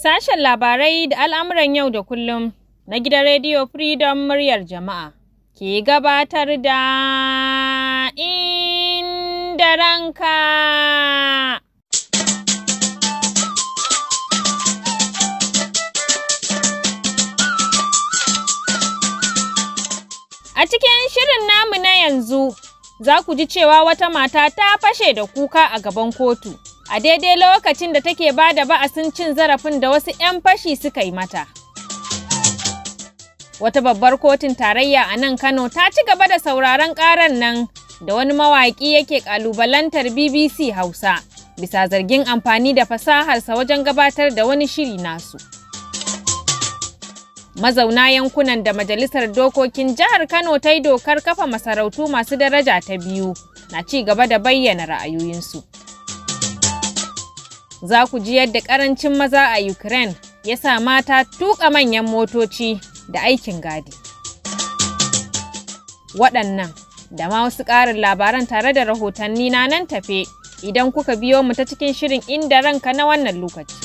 Sashen labarai da al'amuran yau da kullum na gidan Radio Freedom muryar jama'a ke gabatar da Inda Ranka. A cikin shirin namu na yanzu, za ku ji cewa wata mata ta fashe da kuka a gaban kotu. A daidai lokacin da take ba da ba'asin cin zarafin da wasu 'yan fashi suka yi mata. Wata babbar kotun tarayya a nan Kano ta ci gaba da sauraron ƙarar nan da wani mawaƙi yake ƙalubalantar BBC Hausa bisa zargin amfani da fasaharsa wajen gabatar da wani shiri nasu. Mazauna yankunan da Majalisar Dokokin Jihar Kano ta yi dokar kafa masarautu masu daraja ta biyu na ci gaba da bayyana ra'ayoyinsu. Za ku ji yadda ƙarancin maza a Ukraine ya sa mata tuƙa manyan motoci da aikin gadi. Waɗannan da ma wasu ƙarin labaran tare da rahotanni na nan tafe idan kuka biyo mu ta cikin shirin Inda Ranka na wannan lokaci.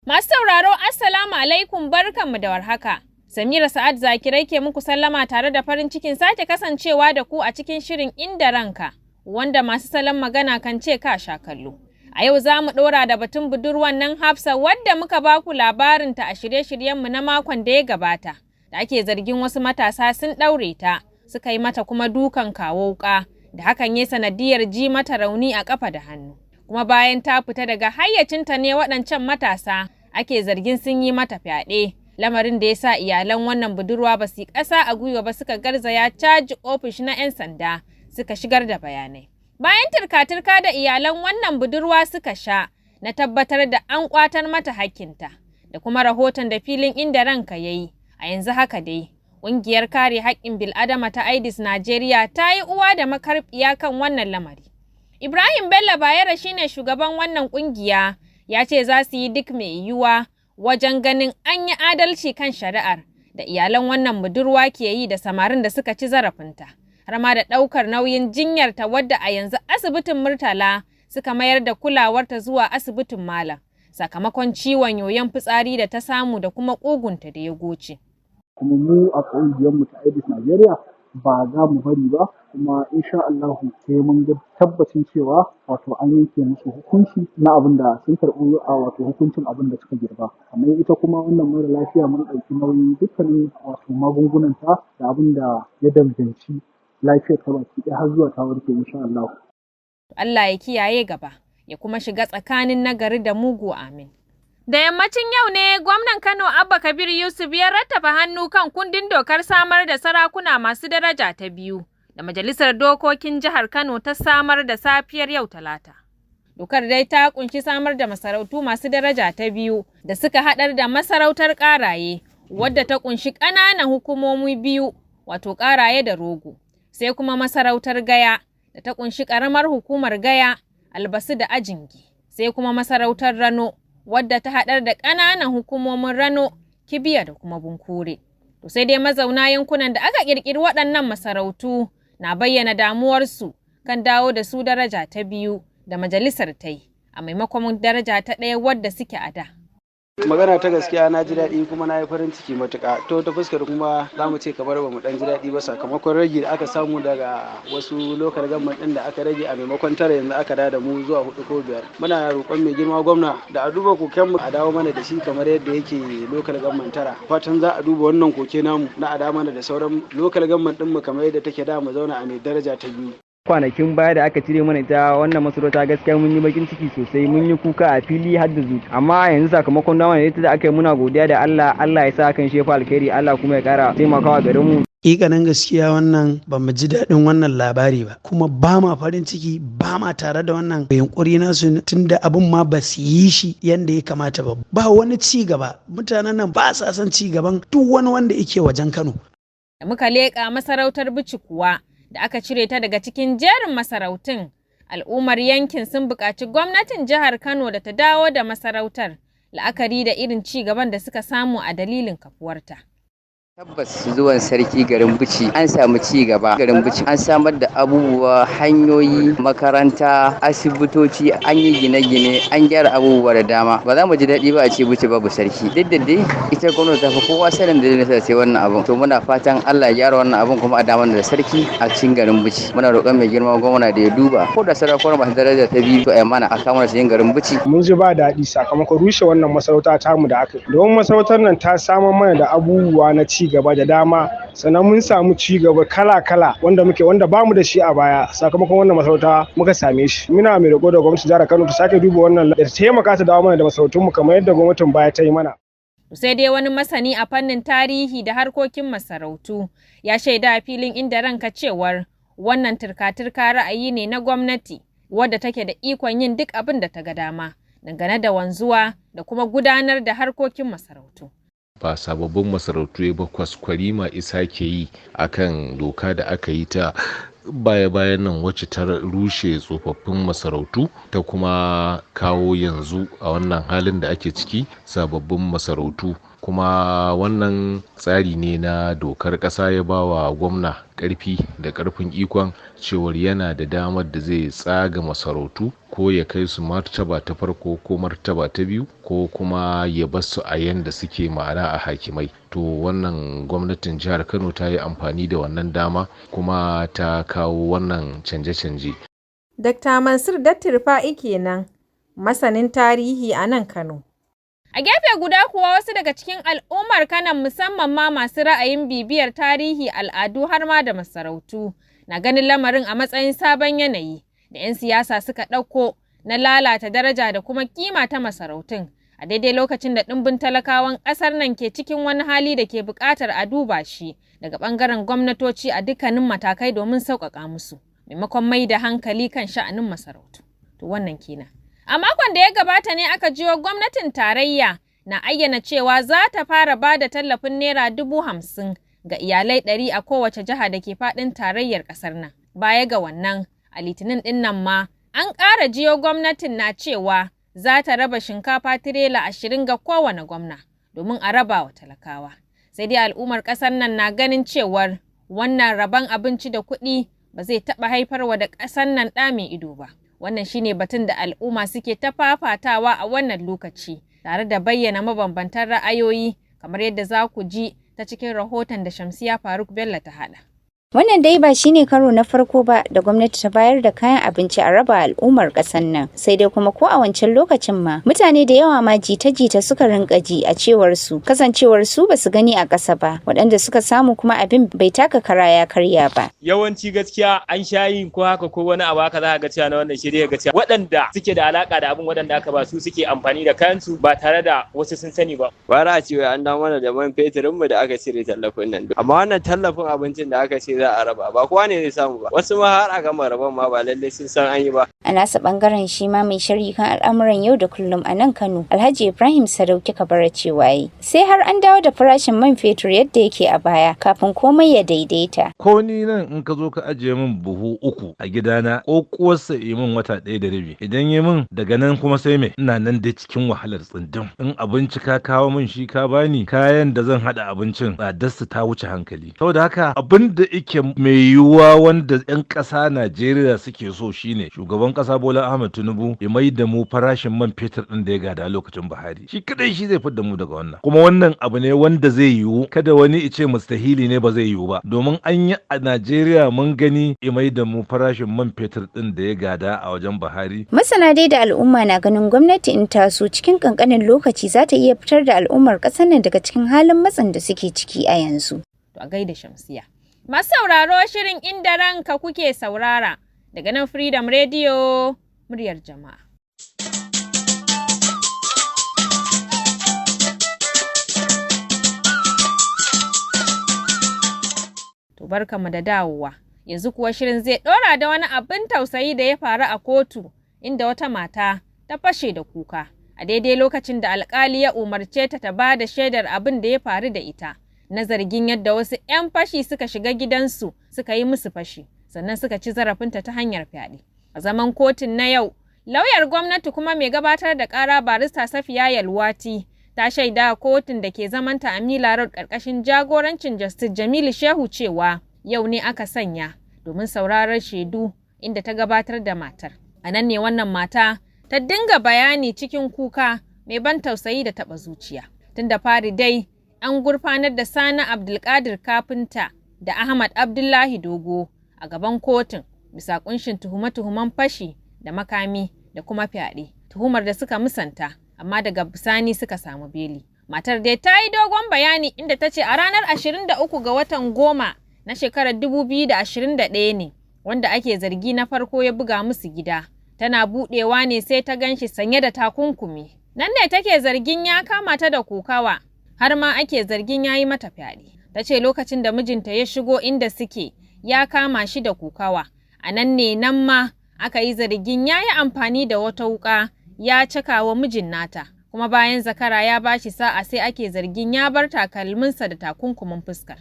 Masu sauraro, Assalamu alaikum, barkanmu da warhaka. Samira Sa'ad Zakirai ke muku sallama tare da farin cikin sake kasancewa da ku a cikin shirin Inda Ranka, wanda masu salon magana kan ce ka sha kallo. A yau za mu ɗora da batun budurwan nan Hafsa wadda muka ba ku labarinta a shirye-shiryenmu na makon da ya gabata, da ake zargin wasu matasa sun ɗaure ta, suka yi mata kuma dukan kawo wuƙa, da hakan ya sanadiyar ji mata rauni a ƙafa da hannu. Kuma bayan ta fita daga hayyacinta ne waɗancan matasa ake zargin sun yi mata fyaɗe, lamarin da ya sa iyalan wannan budurwa ba su yi ƙasa a gwiwa ba suka garzaya caji ofish na 'yan sanda suka shigar da bayanai. Bayan turka-turka da iyalan wannan budurwa suka sha na tabbatar da an ƙwatar mata hakkinta da kuma rahoton da filin Inda Ranka ya yi, a yanzu haka dai ƙungiyar kare haƙƙin bil'adama ta AIDS Najeriya ta yi uwa da makarbiya kan wannan lamari. Ibrahim Bello Bayero shine shugaban wannan ƙungiya, ya ce za su yi duk mai yiwuwa wajen ganin an yi adalci kan shari'ar da iyalan wannan budurwa ke yi da samarin da suka ci zarafinta, har ma da ɗaukar nauyin jinyarta wadda a yanzu asibitin Murtala suka mayar da kulawarta zuwa asibitin Malam sakamakon ciwon yoyon fitsari da ta samu da kuma ƙugunta da ya goce. Kuma mu a ƙungiyarmu ta AIDS Najeriya ba za mu bari ba, kuma insha Allah sai mun ga tabbacin cewa wato an yanke musu hukunci na abin da sun karɓi a wato hukuncin abin da suka girba. Kamar ita kuma wannan mara lafiya mun ɗauki nauyin dukkanin wato magungunanta da abin da ya danganci lafiyar ta baki ɗaya har zuwa ta warke insha Allah. Allah ya kiyaye gaba ya kuma shiga tsakanin nagari da mugu, amin. Da yammacin yau ne gwamnan Kano Abba Kabir Yusuf ya rattaba hannu kan kundin dokar samar da sarakuna masu daraja ta biyu da Majalisar Dokokin Jihar Kano ta samar da safiyar yau Talata. Dokar dai ta kunshi samar da masarautu masu daraja ta biyu da suka haɗar da masarautar Ƙaraye wadda ta kunshi ƙananan hukumomi biyu wato Ƙaraye da Rogo, sai kuma masarautar Gaya da ta kunshi ƙaramar hukumar Gaya, Albasu da Ajingi, sai kuma masarautar Rano wadda ta haɗar da ƙananan hukumomin Rano, Kibiya da kuma Bunkure. To sai dai mazauna yankunan da aka ƙirƙiri waɗannan masarautu na bayyana damuwarsu kan dawo da su daraja ta biyu da majalisar ta yi a maimakon daraja ta ɗaya wadda suke a da. Magana ta gaskiya na ji daɗi kuma na yi farin ciki matuƙa, to ta fuskar kuma za mu ce kamar ba mu ɗan ji daɗi ba sakamakon rage da aka samu daga wasu lokal government ɗin da aka rage a maimakon tara yanzu aka da mu zuwa 4 ko 5. Muna roƙon mai girma gwamna da a duba kokenmu a dawo mana da shi kamar yadda yake lokal government tara. Fatan za a duba wannan koke namu na a dawo mana da sauran lokal government ɗinmu kamar yadda take da mu zauna a mai daraja ta biyu. Kwanakin baya da aka cire mana ita wannan masarauta gaskiya mun yi bakin ciki sosai, mun yi kuka a fili har da zuci, amma yanzu sakamakon dawo da ita da aka yi muna godiya da Allah ya sa kan shefa alkhairi, Allah kuma ya kara taimakawa garin mu. Hakikanin gaskiya wannan ba mu ji daɗin wannan labari ba, kuma ba ma farin ciki, ba ma tare da wannan yunkuri nasu tunda abin ma ba su yi shi yanda ya kamata ba. Ba wani ci gaba, mutanen nan ba sa son ci gaban duk wani wanda yake wajen Kano. Da muka leƙa masarautar Bichi kuwa da aka cire ta daga cikin jerin masarautun, al'ummar yankin sun buƙaci gwamnatin jihar Kano da ta dawo da masarautar la'akari da irin ci gaban da suka samu a dalilin kafuwarta. Tabbas zuwan sarki garin Bichi an samu ci gaba garin Bichi an samar da abubuwa hanyoyi makaranta asibitoci an yi gine-gine an gyara abubuwa da dama ba za mu ji daɗi ba a ce Bichi babu sarki duk da dai ita gwamnati ta fi kowa sanin da zai sai wannan abun to muna fatan Allah ya gyara wannan abun kuma a damar da sarki a cikin garin Bichi muna roƙon mai girma gwamna da ya duba ko da sarakuna masu daraja ta biyu to ai mana a kama cikin garin Bichi mun ji ba daɗi sakamakon rushe wannan masarauta tamu da aka yi domin masarautar nan ta samar mana da abubuwa na ci gaba da dama sannan mun samu ci gaba kala-kala wanda bamu da shi a baya sakamakon wannan masarauta muka same shi muna mai roƙo da gwamnati jihar Kano ta sake duba wannan da ta taimaka ta dawo mana da masarautunmu kamar yadda gwamnatin baya ta yi mana. Sai dai wani masani a fannin tarihi da harkokin masarautu ya shaida a filin Inda Ranka cewar wannan turka-turka ra'ayi ne na gwamnati wadda take da ikon yin duk abin da ta ga dama dangane da wanzuwa da kuma gudanar da harkokin masarautu. Ba sababbin masarautu ba kwaskwarima isa ke yi akan doka da aka yi ta baya-bayan nan wacce ta rushe tsofaffin masarautu ta kuma kawo yanzu a wannan halin da ake ciki sababbin masarautu kuma wannan tsari ne na dokar ƙasa ya ba wa gwamna ƙarfi da ƙarfin ikon cewar yana da damar da zai tsaga masarautu ko ya kai su martaba ta farko ko martaba ta biyu ko kuma ya bar su a yanda suke ma'ana a hakimai to wannan gwamnatin jihar Kano ta yi amfani da wannan dama kuma ta kawo wannan canje-canje. Dr. Mansur Dattirfa'i kenan masanin tarihi a nan Kano. A gefe guda kuwa wasu daga cikin al'ummar Kano musamman ma masu ra'ayin bibiyar tarihi al'adu har ma da masarautu na ganin lamarin a matsayin sabon yanayi da 'yan siyasa suka ɗauko na lalata daraja da kuma kima ta masarautun a daidai lokacin da ɗimbin talakawan ƙasar nan ke cikin wani hali da ke buƙatar a duba shi daga ɓangaren gwamnatoci a dukkanin matakai domin sauƙaƙa musu maimakon mai da hankali kan sha'anin masarautu. To wannan kenan. A makon da ya gabata ne aka jiyo gwamnatin tarayya na ayyana cewa za ta fara ba da tallafin naira 50,000 ga iyalai 100 a kowace jiha da ke faɗin tarayyar ƙasar nan. Baya ga wannan, a litinin ɗin nan ma an ƙara jiyo gwamnatin na cewa za ta raba shinkafa tirela 20 ga kowane gwamna domin a raba wa talakawa. Sai dai al'ummar ƙasar nan na ganin cewar wannan rabon abinci da kuɗi ba zai taɓa haifarwa da ƙasar nan ɗa mai ido ba. Wannan shine batun da al'umma suke ta fafatawa a wannan lokaci tare da bayyana mabambantan ra'ayoyi kamar yadda za ku ji ta cikin rahoton da Shamsiya Faruk Bello ta haɗa. Wannan dai ba shine karo na farko ba da gwamnati ta bayar da kayan abinci a raba al'ummar ƙasar nan. Sai dai kuma ko a wancan lokacin ma mutane da yawa ma jita-jita suka rinka ji a cewar su, kasancewar su basu gani a ƙasa ba, waɗanda suka samu kuma abin bai taka kara ya karya ba. Yawanci gaskiya an sha yin ko haka ko wani abu haka za ka ga cewa na wannan shirye ga cewa waɗanda suke da alaka da abin waɗanda aka ba su suke amfani da kayan su ba tare da wasu sun sani ba. Bara a ce an dawo mana da man feturin mu da aka cire tallafin nan. Amma wannan tallafin abincin da aka ce za a raba ba kowa ne zai samu ba, wasu ma har a gama rabon ma ba lallai sun san an yi ba. A nasa bangaren shi ma mai sharhi kan al'amuran yau da kullum a nan Kano, Alhaji Ibrahim Sadauki Kabara cewa yi sai har an dawo da farashin man fetur yadda yake a baya kafin komai ya daidaita. Ko ni nan in ka zo ka ajiye min buhu 3 a gidana ko kuwarsa yi min wata 1 da rabi, idan yi min daga nan kuma sai me ina nan dai cikin wahalar tsindin. In abinci ka kawo min shi ka bani kayan da zan hada abincin tsadarsu ta wuce hankali. Saboda haka abin da yake mai yiwuwa wanda 'yan ƙasa Najeriya suke so shine shugaban ƙasa Bola Ahmed Tinubu ya mai da mu farashin man fetur ɗin da ya gada lokacin Buhari. Shi kadai shi zai fidda mu daga wannan. Kuma wannan abu ne wanda zai yiwu, kada wani ice mustahili ne ba zai yiwu ba. Domin an yi a Najeriya mun gani ya mai da mu farashin man fetur ɗin da ya gada a wajen Buhari. Masana dai da al'umma na ganin gwamnati in taso cikin kankanin lokaci za ta iya fitar da al'ummar ƙasar nan daga cikin halin matsin da suke ciki a yanzu. To a gaida Shamsiya. Masu sauraro shirin Inda Ranka kuke saurara daga nan Freedom Radio muryar jama'a. To barkamu da dawowa. Yanzu kuwa shirin zai ɗora da wani abin tausayi da ya faru a kotu inda wata mata ta fashe da kuka a daidai lokacin da alƙali ya umarce ta ba da shaidar abin da ya faru da ita. Na zargin yadda wasu 'yan fashi suka shiga gidansu suka yi musu fashi sannan suka ci zarafinta ta hanyar fyaɗe. A zaman kotun na yau, lauyar gwamnati kuma mai gabatar da ƙara barista Safiya Yalwati ta shaida kotun da ke zamanta a Mila Road ƙarƙashin jagorancin Justice Jamilu Shehu cewa yau ne aka sanya domin sauraron shaidu inda ta gabatar da matar. A nan ne wannan mata ta dinga bayani cikin kuka mai ban tausayi da taɓa zuciya. Tun da fari dai an gurfanar da Sani Abdulkadir Kafinta da Ahmad Abdullahi Dogo a gaban kotun bisa kunshin tuhume-tuhumen fashi da makami da kuma fyaɗe, tuhumar da suka musanta amma daga bisani suka samu beli. Matar dai ta yi dogon bayani inda ta ce a ranar 23 ga watan 10 na shekarar 2021 ne wanda ake zargi na farko ya buga musu gida. Tana buɗewa ne sai ta ganshi sanye da takunkumi. Nan ne take zargin ya kama ta da kokawa, har ma ake zargin ya yi mata fyaɗe. Ta ce lokacin da mijinta ya shigo inda suke ya kama shi da kokawa. A nan ne nan ma aka yi zargin ya yi amfani da wata wuƙa ya caka wa mijin nata. Kuma bayan zakara ya bashi sa'a sai ake zargin ya bar takalminsa da takunkumin fuskar.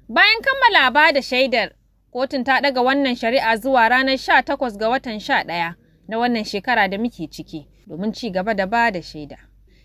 Bayan kammala ba da shaidar, kotun ta ɗaga wannan shari'a zuwa ranar 18 ga watan 11 na wannan shekara da muke ciki domin ci gaba da ba da shaida.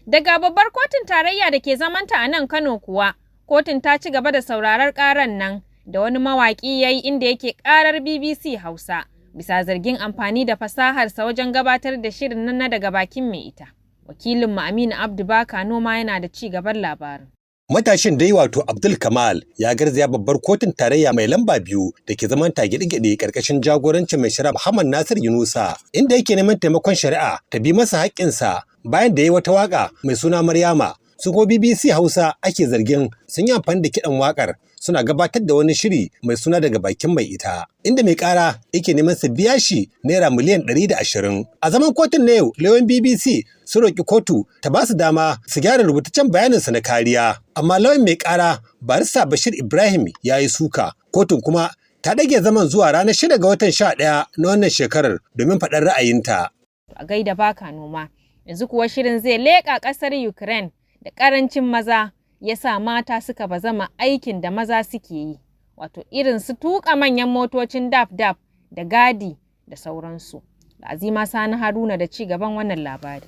Daga babbar kotun tarayya da ke zamanta a nan Kano kuwa, kotun ta ci gaba da sauraron ƙaran nan da wani mawaƙi ya yi inda yake ƙarar BBC Hausa bisa zargin amfani da fasaharsa wajen gabatar da shirin nan na daga bakin mai ita. Wakilinmu Aminu Abdu Baka Noma yana da ci gaban labarin. Matashin dai wato Abdul Kamal ya garzaya babbar kotun tarayya mai lamba 2 da ke zaman gide-gide karkashin jagorancin mai shari'a Muhammad Nasir Yunusa, inda yake neman taimakon shari'a ta bi masa haƙƙinsa bayan da ya yi wata waƙa mai suna Maryama. Su ko BBC Hausa ake zargin sun yi amfani da kiɗan waƙar suna gabatar da wani shiri mai suna daga bakin mai ita, inda mai ƙara yake neman su biya shi naira miliyan 120. A zaman kotun na yau, lauyan BBC sun roƙi kotu ta ba su dama su gyara rubutaccen bayaninsa na kariya. Amma lauyan mai ƙara barista Bashir Ibrahim ya yi suka. Kotun kuma ta ɗage zaman zuwa ranar 6 ga watan 11 na wannan shekarar domin faɗar ra'ayinta. A gaida Baka Noma, yanzu kuwa shirin zai leƙa ƙasar Ukraine da ƙarancin maza ya sa mata suka bazama aikin da maza suke yi, wato irin su tuƙa manyan motocin daf-daf da gadi da sauransu. Azima Sani Haruna da ci gaban wannan labari.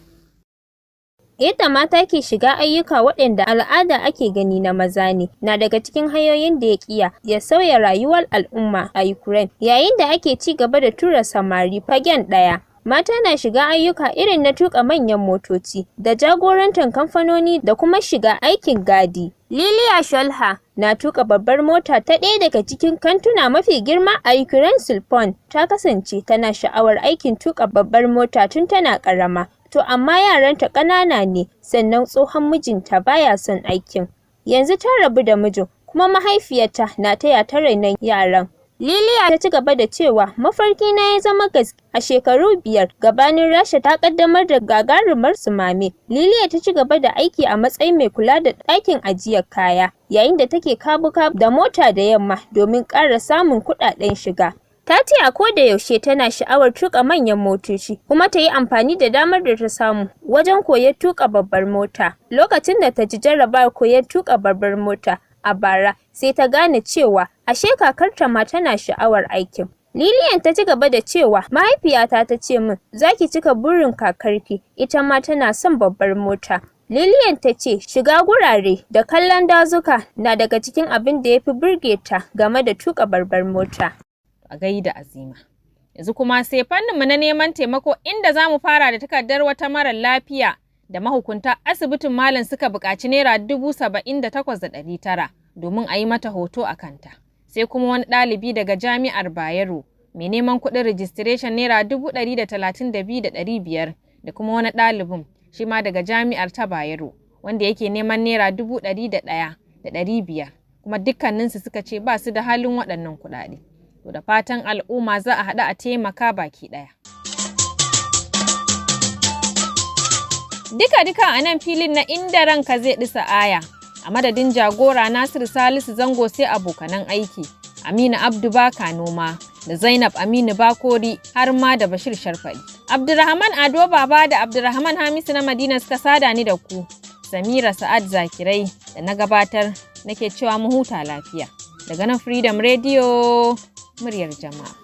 Yadda mata ke shiga ayyuka waɗanda al'ada ake gani na maza ne na daga cikin hanyoyin da ya sauya rayuwar al'umma a Ukraine, yayin da ake ci gaba da tura samari fagen ɗaya. Mata na shiga ayyuka irin na tuƙa manyan motoci da jagorantar kamfanoni da kuma shiga aikin gadi. Liliya Sholha na tuƙa babbar mota ta ɗaya daga cikin kantuna mafi girma a Ukraine. Sulpon ta kasance tana sha'awar aikin tuƙa babbar mota tun tana ƙarama. To amma yaranta ƙanana ne, sannan tsohon mijinta baya son aikin. Yanzu ta rabu da mijin, kuma mahaifiyarta na taya ta rainon yaran. Liliya ta ci gaba da cewa mafarki na ya zama gaske a shekaru 5 gabanin Rasha ta kaddamar da gagarumar sumame. Liliya ta ci gaba da aiki a matsayin mai kula da ɗakin ajiyar kaya, yayin da take kabu-kabu da mota da yamma domin ƙara samun kuɗaɗen shiga. Ta ce a koda yaushe tana sha'awar tuƙa manyan motoci, kuma ta yi amfani da damar da ta samu wajen koyar tuƙa babbar mota. Lokacin da ta ji jarrabawar koyar tuƙa babbar mota a bara, sai ta gane cewa ashe kakarta ma tana sha'awar aikin. Lilian ta ci gaba da cewa mahaifiyata ta ce min zaki cika burin kakarki, ita ma tana son babbar mota. Lilian ta ce shiga gurare da kallon dazuka na daga cikin abin da ya fi burge ta game da tuƙa babbar mota. A gaida Azima. Yanzu kuma sai fanninmu na neman taimako inda za mu fara da takardar wata marar lafiya da mahukunta asibitin Malam suka buƙaci naira 78,900 domin a yi mata hoto a kanta. Sai kuma wani ɗalibi daga Jami'ar Bayero mai neman kuɗin registration naira 132,500 da kuma wani ɗalibin shi ma daga Jami'ar ta Bayero wanda yake neman naira 101,500 kuma dukkaninsu suka ce ba su da halin waɗannan kuɗaɗe. To da fatan al'umma za a haɗu a taimaka baki ɗaya. Duka a nan filin na inda ranka zai ɗisa aya. A madadin jagora Nasiru Salisu Zango sai abokanan aiki. Aminu Abdu Baka Noma da Zainab Aminu Bakori har ma da Bashir Sharfari. Abdurrahman Ado Baba da Abdurrahman Hamisu na Madina suka sada ni da ku. Samira Sa'ad Zakirai da na gabatar nake cewa mu huta lafiya. Daga nan Freedom Radio muryar jama'a.